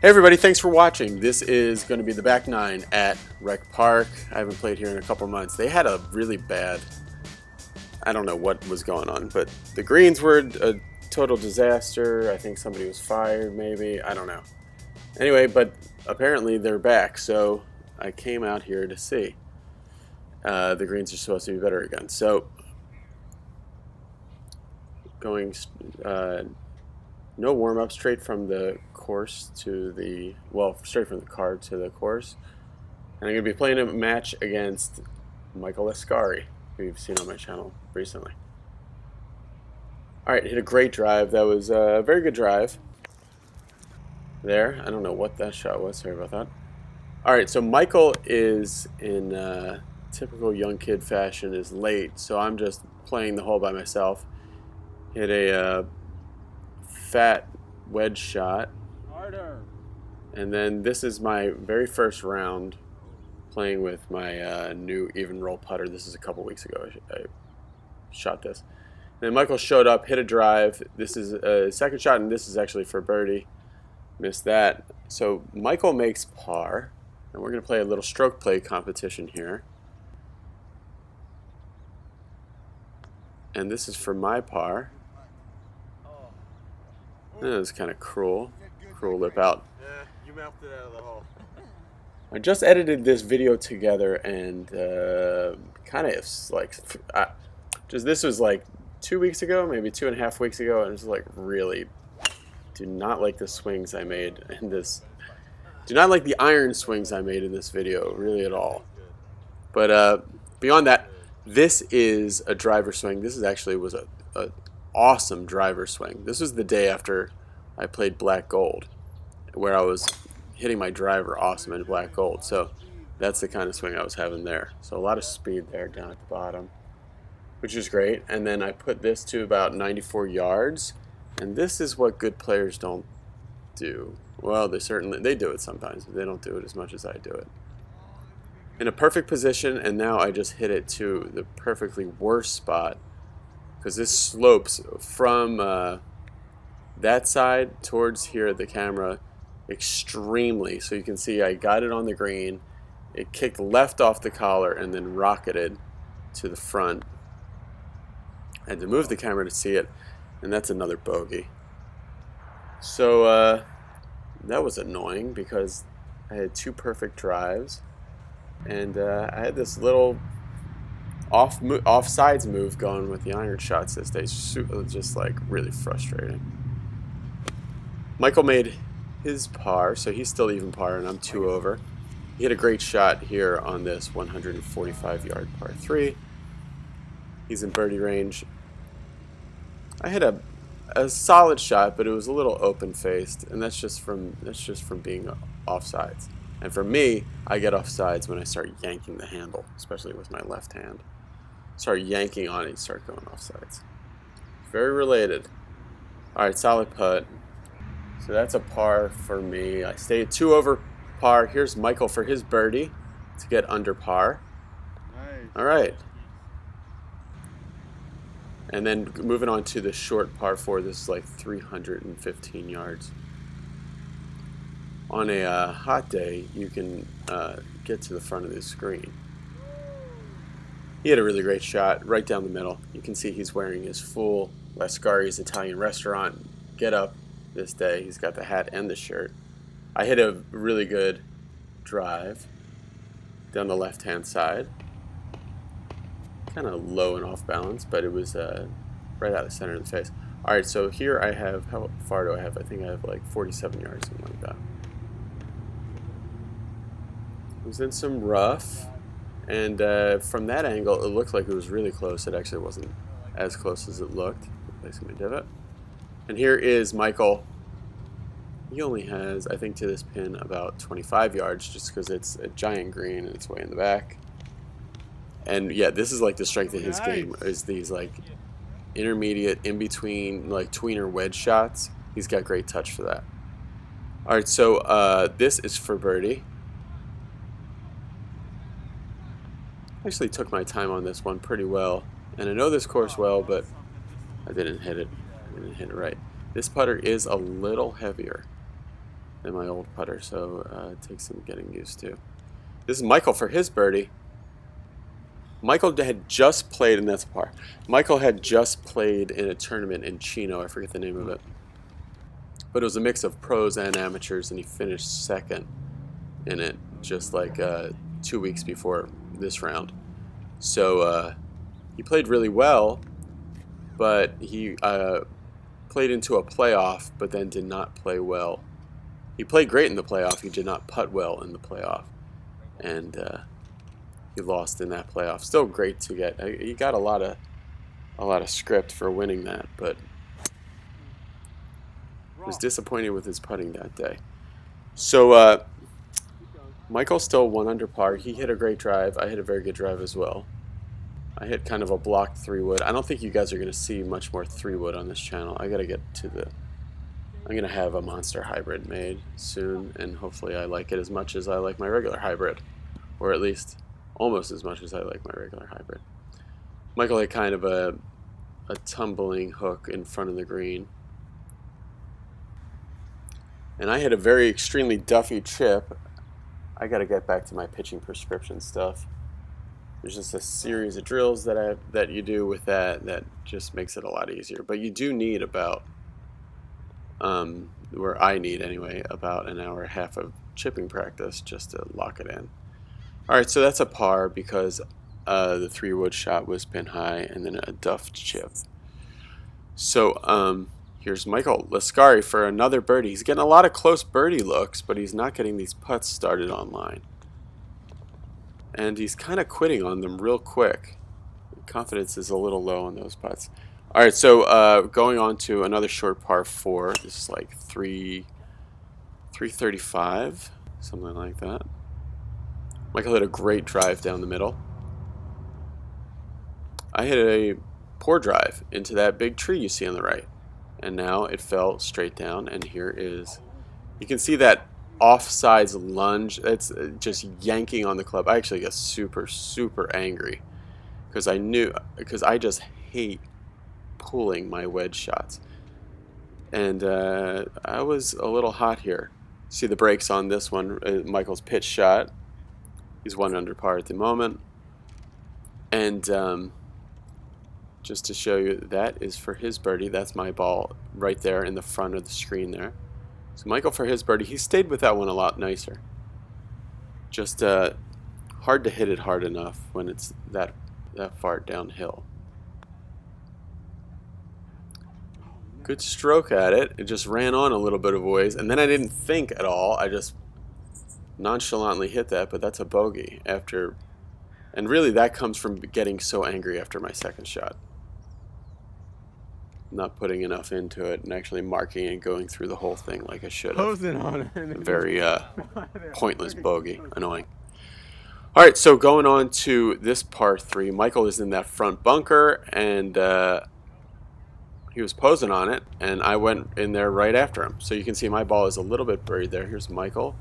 Hey everybody, thanks for watching. This is going to be the back nine at Rec Park. I haven't played here in a couple months. They had a really bad, I don't know what was going on, but the greens were a total disaster. I think somebody was fired maybe, I don't know. Anyway, but apparently they're back, so I came out here to see. The greens are supposed to be better again. So, going no warm-up, straight from the course to the, well, straight from the card to the course. And I'm going to be playing a match against Michael Lascari, who you've seen on my channel recently. Alright, hit a great drive. That was a very good drive there. I don't know what that shot was. Sorry about that. Alright, so Michael is in typical young kid fashion, is late, so I'm just playing the hole by myself. Hit a fat wedge shot. Harder. And then this is my very first round playing with my new even roll putter. This is a couple weeks ago I shot this. And then Michael showed up, hit a drive. This is a second shot, and this is actually for birdie. Missed that. So Michael makes par, and we're going to play a little stroke play competition here. And this is for my par. That was kind of cruel lip out. Yeah, you mouthed it out of the hole. I just edited this video together, and kind of like, this was like 2 weeks ago, maybe 2.5 weeks ago, and it was like, really do not like the swings I made in this. Do not like the iron swings I made in this video, really at all. But beyond that, this is a driver swing. This is actually was a awesome driver swing. This was the day after I played black gold, where I was hitting my driver awesome in black gold. So that's the kind of swing I was having there. So a lot of speed there down at the bottom, which is great. And then I put this to about 94 yards, and this is what good players don't do. Well, they do it sometimes, but they don't do it as much as I do it. In a perfect position, and now I just hit it to the perfectly worst spot, because this slopes from that side towards here at the camera extremely. So you can see I got it on the green. It kicked left off the collar and then rocketed to the front. I had to move the camera to see it, and that's another bogey. So that was annoying because I had two perfect drives, and I had this little offsides move going with the iron shots this day. Just like really frustrating. Michael made his par, so he's still even par, and I'm 2 over. He hit a great shot here on this 145-yard par 3. He's in birdie range. I hit a solid shot, but it was a little open-faced, and that's just from being offsides. And for me, I get offsides when I start yanking the handle, especially with my left hand. Start yanking on it, start going offsides. Very related. Alright, solid putt. So that's a par for me. I stayed 2 over par. Here's Michael for his birdie to get under par. Nice. Alright. And then moving on to the short par 4. This is like 315 yards. On a hot day, you can get to the front of this green. He had a really great shot right down the middle. You can see he's wearing his full Lascari's Italian restaurant get up this day. He's got the hat and the shirt. I hit a really good drive down the left-hand side. Kind of low and off balance, but it was right out of the center of the face. Alright, so here I have, how far do I have? I think I have like 47 yards, something like that. It was in some rough. And from that angle, it looked like it was really close. It actually wasn't as close as it looked. Placing my divot. And here is Michael. He only has, I think, to this pin about 25 yards, just because it's a giant green and it's way in the back. And yeah, this is like the strength of his game, is these like intermediate, in between, like tweener wedge shots. He's got great touch for that. All right, so this is for birdie. Actually took my time on this one pretty well, and I know this course well, but I didn't hit it right. This putter is a little heavier, than my old putter, so it takes some getting used to. This is Michael for his birdie. Michael had just played, and that's a par. Michael had just played in a tournament in Chino. I forget the name of it. But it was a mix of pros and amateurs, and he finished second in it just like 2 weeks before this round. So he played really well, but he played into a playoff, but then did not play well. He played great in the playoff. He did not putt well in the playoff, and he lost in that playoff. Still great to get. He got a lot of script for winning that, but was disappointed with his putting that day. So Michael still 1 under par. He hit a great drive. I hit a very good drive as well. I hit kind of a blocked 3-wood. I don't think you guys are going to see much more 3-wood on this channel. I got to get to the... I'm going to have a monster hybrid made soon, and hopefully I like it as much as I like my regular hybrid. Or at least almost as much as I like my regular hybrid. Michael had kind of a tumbling hook in front of the green. And I had a very extremely duffy chip. I got to get back to my pitching prescription stuff. There's just a series of drills that you do with that just makes it a lot easier. But you do need about, where I need anyway, about an hour and a half of chipping practice just to lock it in. Alright, so that's a par because the 3-wood shot was pin high and then a duffed chip. So here's Michael Lascari for another birdie. He's getting a lot of close birdie looks, but he's not getting these putts started online. And he's kind of quitting on them real quick. Confidence is a little low on those putts. Alright, so going on to another short par 4. This is like 335, something like that. Michael hit a great drive down the middle. I hit a poor drive into that big tree you see on the right. And now it fell straight down, and here is... You can see that offsides lunge. It's just yanking on the club. I actually got super angry because I just hate pulling my wedge shots, and I was a little hot here. See the brakes on this one. Michael's pitch shot. He's 1 under par at the moment, and just to show you, that is for his birdie. That's my ball right there in the front of the screen there. So Michael for his birdie. He stayed with that one a lot nicer. Just hard to hit it hard enough when it's that far downhill. Good stroke at it. It just ran on a little bit of a ways, and then I didn't think at all. I just nonchalantly hit that, but that's a bogey after. And really that comes from getting so angry after my second shot. Not putting enough into it and actually marking and going through the whole thing like I should have. Posing on it. Very pointless bogey. Annoying. Alright, so going on to this par 3. Michael is in that front bunker, and he was posing on it, and I went in there right after him. So you can see my ball is a little bit buried there. Here's Michael.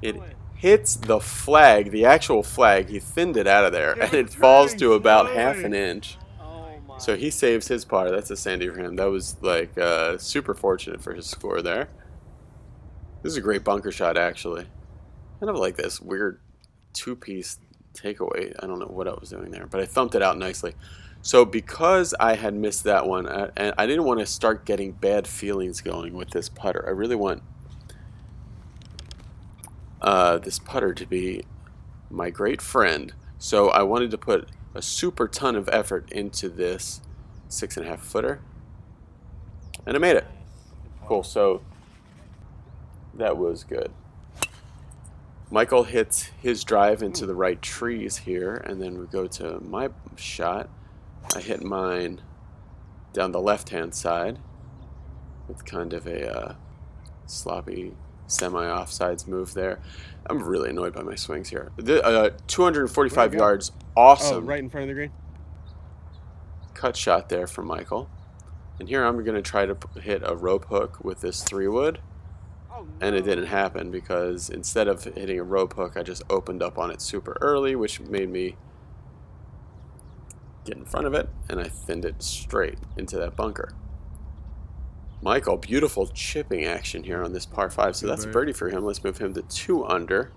It hits the flag, the actual flag. He thinned it out of there, and it falls to about half an inch. So he saves his par. That's a Sandy for him. That was like super fortunate for his score there. This is a great bunker shot, actually. Kind of like this weird 2-piece takeaway. I don't know what I was doing there, but I thumped it out nicely. So because I had missed that one, and I didn't want to start getting bad feelings going with this putter. I really want this putter to be my great friend. So I wanted to put a super ton of effort into this 6.5 footer, and I made it. Cool. So that was good. Michael hits his drive into the right trees here, and then we go to my shot. I hit mine down the left-hand side with kind of a sloppy semi-offsides move there. I'm really annoyed by my swings here. 245 yards, awesome. Oh, right in front of the green? Cut shot there from Michael. And here I'm going to try to hit a rope hook with this 3-wood. And it didn't happen because instead of hitting a rope hook, I just opened up on it super early, which made me get in front of it, and I thinned it straight into that bunker. Michael, beautiful chipping action here on this par 5. So that's a birdie for him. Let's move him to 2 under.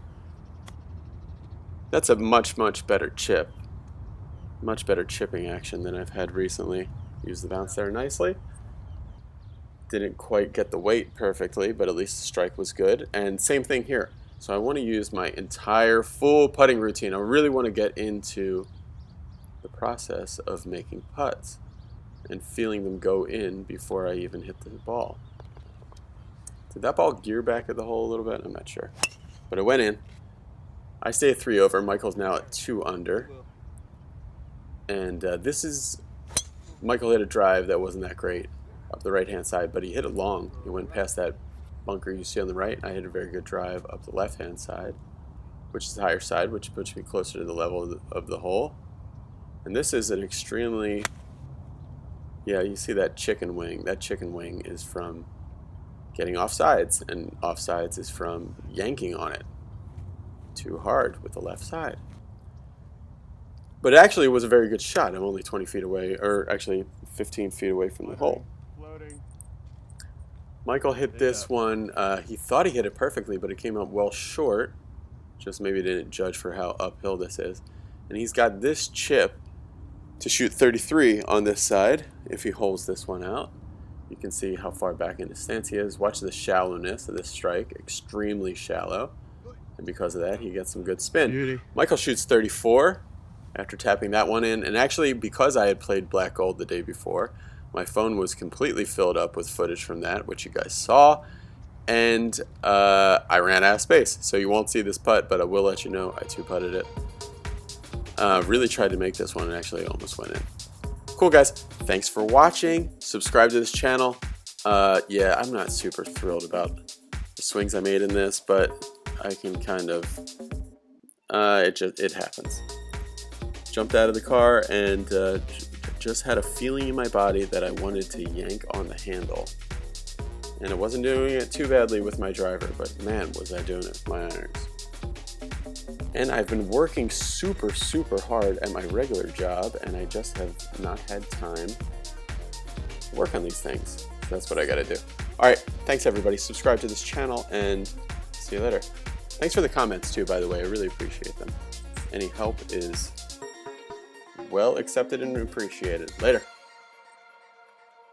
That's a much better chip. Much better chipping action than I've had recently. Use the bounce there nicely. Didn't quite get the weight perfectly, but at least the strike was good. And same thing here. So I want to use my entire full putting routine. I really want to get into the process of making putts and feeling them go in before I even hit the ball. Did that ball gear back at the hole a little bit? I'm not sure. But it went in. I stay at 3 over. Michael's now at 2 under. And this is... Michael hit a drive that wasn't that great up the right-hand side, but he hit it long. He went past that bunker you see on the right. I hit a very good drive up the left-hand side, which is the higher side, which puts me closer to the level of the hole. And this is an extremely... Yeah, you see that chicken wing. That chicken wing is from getting offsides, and offsides is from yanking on it too hard with the left side. But it actually was a very good shot. I'm only 20 feet away, or actually 15 feet away from the hole. Michael hit this one. He thought he hit it perfectly, but it came up well short. Just maybe didn't judge for how uphill this is. And he's got this chip to shoot 33 on this side. If he holds this one out, you can see how far back in his stance he is. Watch the shallowness of this strike, extremely shallow. And because of that, he gets some good spin. Beauty. Michael shoots 34 after tapping that one in. And actually, because I had played Black Gold the day before, my phone was completely filled up with footage from that, which you guys saw. And I ran out of space. So you won't see this putt, but I will let you know I 2-putted it. Really tried to make this one, and actually it almost went in. Cool, guys. Thanks for watching. Subscribe to this channel. Yeah, I'm not super thrilled about the swings I made in this, but I can kind of... it happens. Jumped out of the car and just had a feeling in my body that I wanted to yank on the handle. And I wasn't doing it too badly with my driver, but man, was I doing it with my irons. And I've been working super hard at my regular job, and I just have not had time to work on these things. So that's what I gotta do. Alright, thanks everybody. Subscribe to this channel, and see you later. Thanks for the comments too, by the way. I really appreciate them. Any help is well accepted and appreciated. Later.